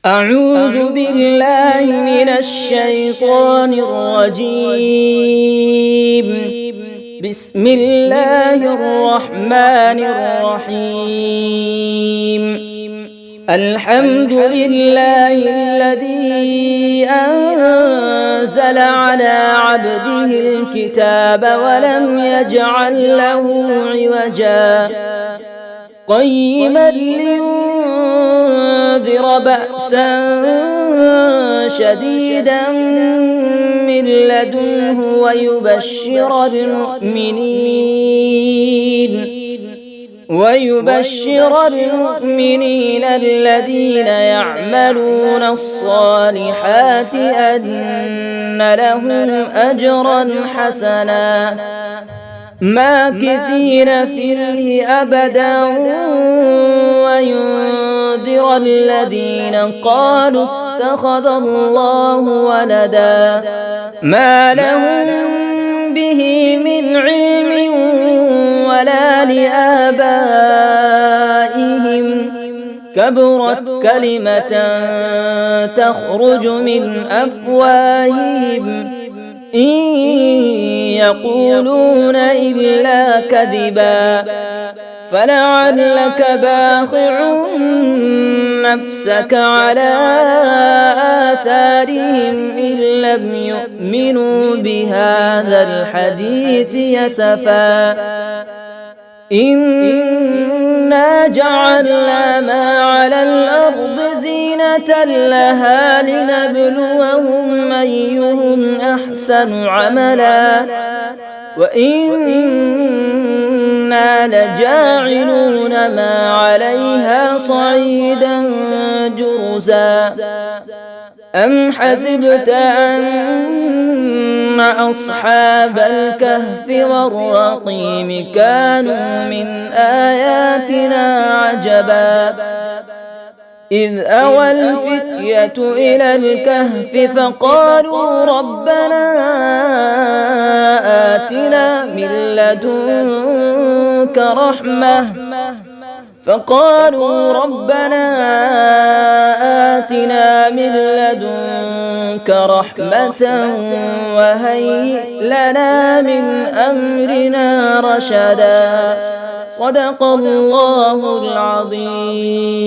أعوذ بالله من الشيطان الرجيم. بسم الله الرحمن الرحيم. الحمد لله الذي أنزل على عبده الكتاب ولم يجعل له عوجا قيما لينذر بأسا شديدا من لدنه ويبشر المؤمنين الذين يعملون الصالحات أن لهم أجرا حسنا ماكثين فيه أبدا وينذر الذين قالوا اتخذ الله ولدا ما لهم به من علم ولا لآبائهم كبرت كلمة تخرج من أفواههم إن يقولون إلا كذبا فلعلك باخع نفسك على آثارهم إن لم يؤمنوا بهذا الحديث يسفا إنا جعلنا ما على الأرض زينة لها لنبلوهم أيهم أحسن عملا وإنا لجاعلون ما عليها صعيدا جرزا أم حسبت أن أصحاب الكهف والرقيم كانوا من آياتنا عجبا إذ أوى الفتية إلى الكهف فقالوا ربنا آتنا من لدنك رحمة وهيئ لنا من أمرنا رشدا صدق الله العظيم.